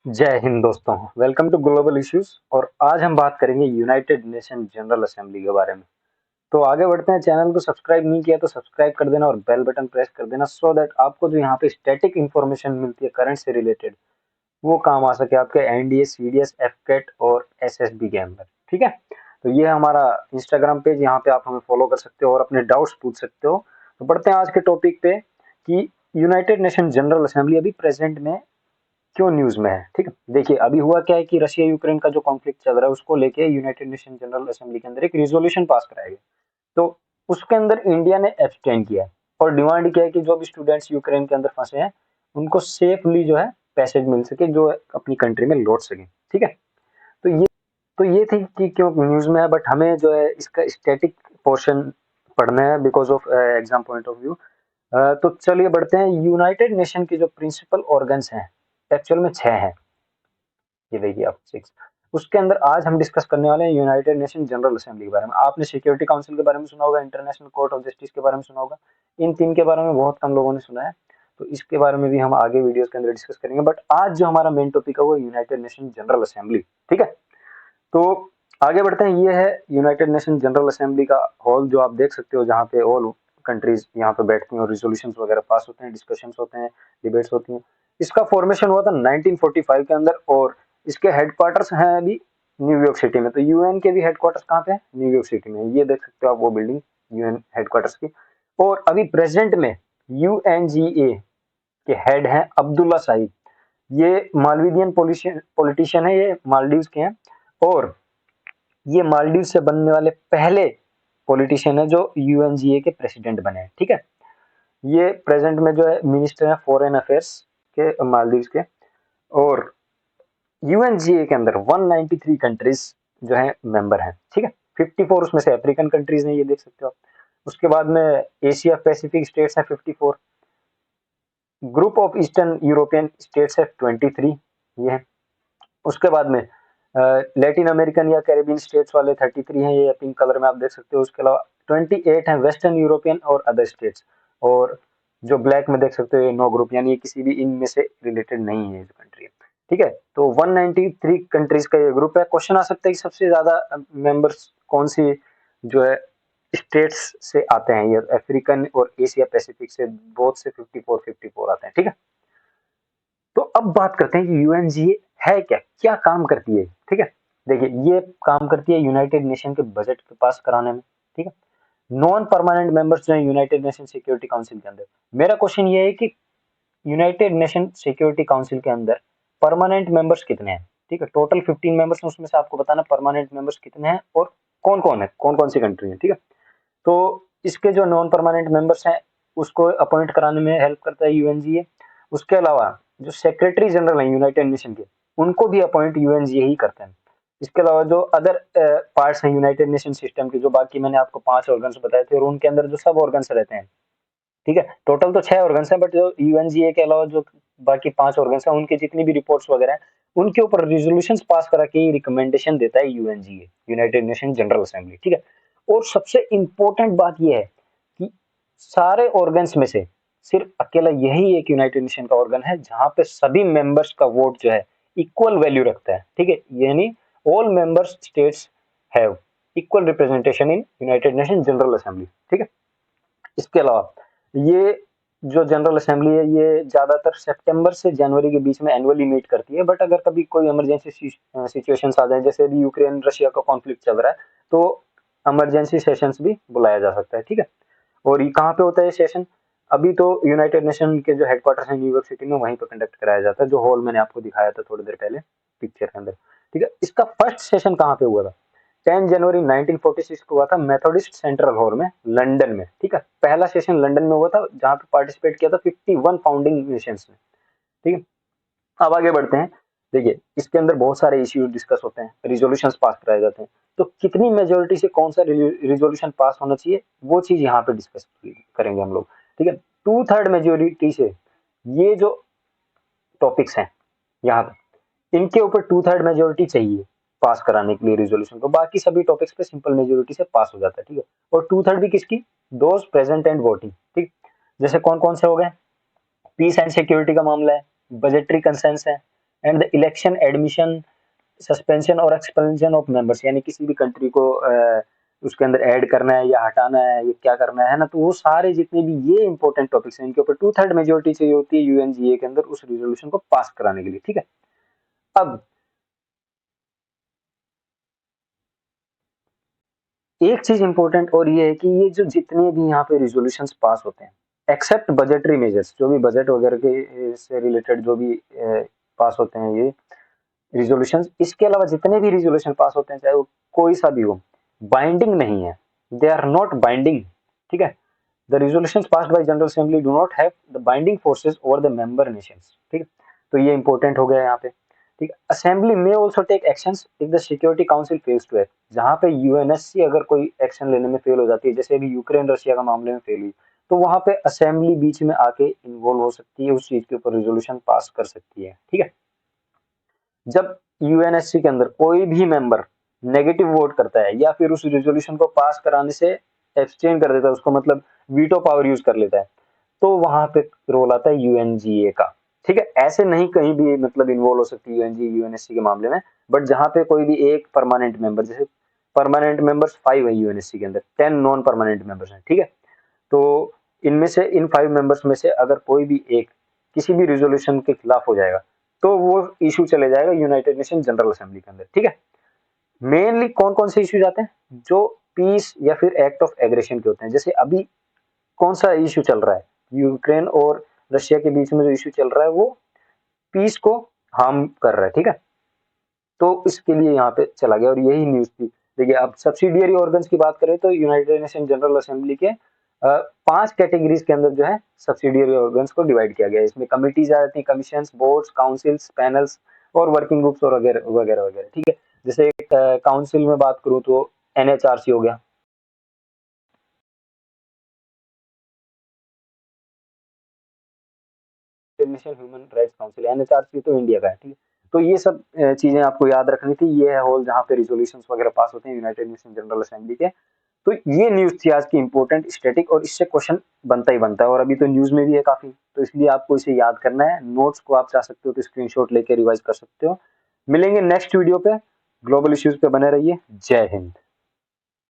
जय हिंद दोस्तों। Welcome to global issues. और आज हम बात करेंगे यूनाइटेड नेशन जनरल असेंबली के बारे में। तो आगे बढ़ते हैं। चैनल को सब्सक्राइब नहीं किया तो सब्सक्राइब कर देना और बेल बटन प्रेस कर देना सो दैट आपको जो यहाँ पे स्टैटिक इंफॉर्मेशन मिलती है करंट से रिलेटेड वो काम आ सके आपके एनडीए, सीडीएस, एफकेट और एसएसबी के अंदर। ठीक है, तो ये हमारा इंस्टाग्राम पेज, यहाँ पे आप हमें फॉलो कर सकते हो और अपने डाउट्स पूछ सकते हो। तो बढ़ते हैं आज के टॉपिक पे कि यूनाइटेड नेशन जनरल असेंबली अभी प्रेजेंट में क्यों न्यूज में है। ठीक है, देखिए अभी हुआ क्या है कि रशिया यूक्रेन का जो कॉन्फ्लिक्ट चल रहा है उसको लेके यूनाइटेड नेशन जनरल असेंबली के अंदर एक रिजोल्यूशन पास कराया गया। तो उसके अंदर इंडिया ने एब्सटेन किया है और डिमांड किया है कि जो भी स्टूडेंट्स यूक्रेन के अंदर फंसे हैं उनको सेफली जो है पैसेज मिल सके, जो अपनी कंट्री में लौट सके। ठीक है, तो ये थी कि क्यों न्यूज में है, बट हमें जो है इसका स्टैटिक पोर्शन पढ़ना है because of exam point of view. तो चलिए बढ़ते हैं। यूनाइटेड नेशन के जो प्रिंसिपल ऑर्गन्स हैं एक्चुअल में 6 हैं। ये देखिए आप 6। उसके अंदर आज हम डिस्कस करने वाले हैं यूनाइटेड नेशन जनरल असेंबली के बारे में। आपने सिक्योरिटी काउंसिल के बारे में सुना होगा, इंटरनेशनल कोर्ट ऑफ जस्टिस के बारे में सुना होगा। इन 3 के बारे में बहुत कम लोगों ने सुना है, तो इसके बारे में भी हम आगे वीडियोस के अंदर डिस्कस करेंगे। बट आज जो हमारा मेन टॉपिक है वो यूनाइटेड नेशन जनरल असेंबली। ठीक है, तो आगे बढ़ते हैं। ये है यूनाइटेड नेशन जनरल असेंबली का हॉल, जो आप देख सकते हो, जहाँ पे ऑल कंट्रीज यहाँ पे बैठती हैं और रिजोल्यूशंस वगैरह पास होते हैं, डिस्कशंस होते हैं, डिबेट्स होती हैं। इसका फॉर्मेशन हुआ था 1945 के अंदर और इसके हेडक्वार्टर्स हैं अभी न्यूयॉर्क सिटी में। तो यूएन के भी हेडक्वार्टर्स कहाँ पे हैं? न्यूयॉर्क सिटी में। ये देख सकते हो आप वो बिल्डिंग, यूएन हेडक्वार्टर्स की। और अभी प्रेजेंट में यूएनजीए के हेड हैं अब्दुल्ला साहिब। ये मालदीवियन पॉलिटिशियन है, ये मालदीव्स के हैं और ये मालदीव से बनने वाले पहले पॉलिटिशियन है जो यूएनजीए के प्रेसिडेंट बने हैं। ठीक है, ये प्रेजेंट में जो है मिनिस्टर है फॉरेन अफेयर्स के मालदीव के। और यूएनजीए के अंदर 193 कंट्रीज जो है मेंबर हैं। ठीक है, 54 उसमें से अफ्रीकन कंट्रीज हैं, ये देख सकते हो आप। उसके बाद में एशिया पैसिफिक स्टेट्स हैं 54, group of eastern European states है 23, ये है। उसके बाद में लैटिन अमेरिकन या कैरेबियन स्टेट्स वाले 33 हैं, ये पिंक कलर में आप देख सकते हो। उसके अलावा 28 हैं वेस्टर्न यूरोपियन और अदर स्टेट्स। और जो ब्लैक में देख सकते हो ये नो ग्रुप, यानी ये किसी भी इनमें से रिलेटेड नहीं है जो कंट्री है। ठीक है, तो 193 कंट्रीज का ये ग्रुप है। क्वेश्चन आ सकता है कि सबसे ज्यादा मेंबर्स कौन सी जो है स्टेट्स से आते हैं। ये अफ्रीकन और एशिया पैसिफिक से बोथ से 54 आते हैं। ठीक है, तो अब बात करते हैं कि यूएनजीए है क्या, क्या काम करती है। ठीक है, देखिए ये काम करती है यूनाइटेड नेशन के बजट के पास कराने में। ठीक है, नॉन परमानेंट मेंबर्स जो है यूनाइटेड नेशन सिक्योरिटी काउंसिल के अंदर। मेरा क्वेश्चन ये है कि यूनाइटेड नेशन सिक्योरिटी काउंसिल के अंदर परमानेंट मेंबर्स कितने हैं। ठीक है, टोटल 15 मेंबर्स हैं, उसमें से आपको बताना परमानेंट मेंबर्स कितने हैं और कौन कौन है, कौन कौन सी कंट्री है। ठीक है, तो इसके जो नॉन परमानेंट मेंबर्स हैं उसको अपॉइंट कराने में हेल्प करता है यूएनजीए। उसके अलावा जो सेक्रेटरी जनरल हैं यूनाइटेड नेशन के, उनको भी अपॉइंट यूएनजीए ही करते हैं। इसके अलावा जो अदर पार्ट्स हैं यूनाइटेड नेशन सिस्टम के, जो बाकी मैंने आपको 5 ऑर्गन्स बताए थे और उनके अंदर जो सब ऑर्गन्स रहते हैं। ठीक है, टोटल तो 6 ऑर्गन्स हैं, बट जो यूएनजीए के अलावा जो बाकी 5 ऑर्गन्स हैं उनकी जितनी भी रिपोर्ट्स वगैरह हैं उनके ऊपर रिजोल्यूशंस पास करा के रिकमेंडेशन देता है UNGA, United nation general assembly. ठीक है, और सबसे इंपॉर्टेंट बात यह है कि सारे ऑर्गन्स में से सिर्फ अकेला यही एक यूनाइटेड नेशन का ऑर्गन है जहां पे सभी मेंबर्स का वोट जो है इक्वल वैल्यू रखता है। ठीक है, यानी all members states have equal representation in United nation general assembly. ठीक है, इसके अलावा ये जो जनरल असेंबली है ये ज्यादातर सितंबर से जनवरी के बीच में एनुअली मीट करती है। बट अगर कभी कोई इमरजेंसी सिचुएशंस आ जाए, जैसे अभी यूक्रेन रशिया का कॉन्फ्लिक्ट चल रहा है, तो इमरजेंसी सेशंस भी बुलाया जा सकता है। ठीक है, और ये कहाँ पे होता है ये सेशन? अभी तो यूनाइटेड नेशन के जो हेडक्वार्टर है न्यूयॉर्क सिटी में, वहीं पर कंडक्ट कराया जाता है, जो हॉल मैंने आपको दिखाया था थोड़ी देर पहले पिक्चर के अंदर। ठीक है, इसका फर्स्ट सेशन कहाँ पे हुआ था? 10 जनवरी 1946 को हुआ था मेथोडिस्ट सेंट्रल हॉल में लंदन में। ठीक है, पहला सेशन लंदन में हुआ था जहां पे पार्टिसिपेट किया था 51 फाउंडिंग नेशंस ने। ठीक है, अब आगे बढ़ते हैं। देखिए इसके अंदर बहुत सारे इश्यूज डिस्कस होते हैं, रिजोल्यूशंस पास कराए जाते हैं। तो कितनी मेजोरिटी से कौन सा रिजोल्यूशन पास होना चाहिए वो चीज यहाँ पे डिस्कस करेंगे हम लोग। ठीक है, 2/3 मेजोरिटी से ये जो टॉपिक्स हैं यहाँ पे, इनके ऊपर 2/3 मेजोरिटी चाहिए पास कराने के लिए रिजोल्यूशन को। बाकी सभी टॉपिक्स पे सिंपल मेजोरिटी से पास हो जाता है। ठीक है, और 2/3 भी किसकी? Those present and voting. ठीक, जैसे कौन कौन से हो गए? पीस एंड सिक्योरिटी का मामला है, बजटरी कंसेंस है, and the election, admission, suspension और एक्सपेंशन ऑफ मेंबर्स, यानी किसी भी कंट्री को उसके अंदर ऐड करना है या हटाना है, ये क्या करना है ना, तो वो सारे जितने भी ये इंपॉर्टेंट टॉपिक्स हैं, इनके ऊपर 2/3 मेजोरिटी चाहिए होती है यूएनजीए के अंदर उस रिजोल्यूशन को पास कराने के लिए। ठीक है, अब एक चीज इंपॉर्टेंट और ये है कि ये जो जितने भी यहाँ पे रिजोल्यूशंस पास होते हैं, एक्सेप्ट बजटरी मेजर्स, जो भी बजट वगैरह के से रिलेटेड जो भी पास होते हैं ये रिजोल्यूशंस, इसके अलावा जितने भी रिजोल्यूशन पास होते हैं, चाहे वो कोई सा भी हो, बाइंडिंग नहीं है, दे आर नॉट बाइंडिंग। ठीक है, the resolutions passed by general assembly do not have the binding forces over the member Nations. ठीक है, तो ये इंपॉर्टेंट हो गया यहाँ पे। ठीक है, असेंबली में also take actions if the security council fails to act, जहां पे यूएनएससी अगर कोई एक्शन लेने में फेल हो जाती है, जैसे अभी यूक्रेन रशिया का मामले में फेल हुई, तो वहां पे असेंबली बीच में आके इन्वॉल्व हो सकती है, उस चीज के ऊपर रिजोल्यूशन पास कर सकती है। ठीक है, जब यूएनएससी के अंदर कोई भी मेंबर नेगेटिव वोट करता है या फिर उस रिजोल्यूशन को पास कराने से एब्सटेन कर देता है, उसको मतलब वीटो पावर यूज कर लेता है, तो वहां पे रोल आता है यूएनजीए का। ठीक है, ऐसे नहीं कहीं भी मतलब इन्वॉल्व हो सकती है यूएनजी यूएनएससी के मामले में, बट जहां पे कोई भी एक परमानेंट मेंबर, जैसे परमानेंट मेंबर्स 5 है यूएनएससी के अंदर, 10 नॉन परमानेंट मेंबर्स हैं। ठीक है, तो इनमें से इन 5 मेंबर्स में से अगर कोई भी एक किसी भी रिजोल्यूशन के खिलाफ हो जाएगा, तो वो इशू चले जाएगा यूनाइटेड नेशन जनरल असेंबली के अंदर। ठीक है, मेनली कौन कौन से इश्यूज आते हैं, जो पीस या फिर एक्ट ऑफ एग्रेशन के होते हैं, जैसे अभी कौन सा इशू चल रहा है, यूक्रेन और रशिया के बीच में जो इशू चल रहा है वो पीस को हार्म कर रहा है। ठीक है, तो इसके लिए यहाँ पे चला गया और यही न्यूज थी। देखिए, अब सब्सिडियरी ऑर्गन्स की बात करें तो यूनाइटेड नेशन जनरल असेंबली के 5 कैटेगरीज के अंदर जो है सब्सिडियरी ऑर्गन्स को डिवाइड किया गया है। इसमें कमिटीज आ जाती है, कमीशन, बोर्ड्स, काउंसिल्स, पैनल्स और वर्किंग ग्रुप्स और वगैरह वगैरह वगैरह। ठीक है, जैसे काउंसिल में बात करूँ तो एनएचआरसी हो गया, international human rights council, NHRC तो इंडिया का है। ठीक है, तो ये सब चीजें आपको याद रखनी थी। ये है हॉल जहाँ पे रिजोल्यूशंस वगैरह पास होते हैं यूनाइटेड नेशन जनरल असेंबली के। तो ये न्यूज थी आज की इंपॉर्टेंट स्टैटिक, और इससे क्वेश्चन बनता ही बनता है, और अभी तो न्यूज में भी है काफी, तो इसलिए आपको इसे याद करना है। नोट्स को आप चाह सकते हो तो स्क्रीनशॉट लेके रिवाइज कर सकते हो। मिलेंगे नेक्स्ट वीडियो पे, ग्लोबल इश्यूज पे बने रहिए। जय हिंद।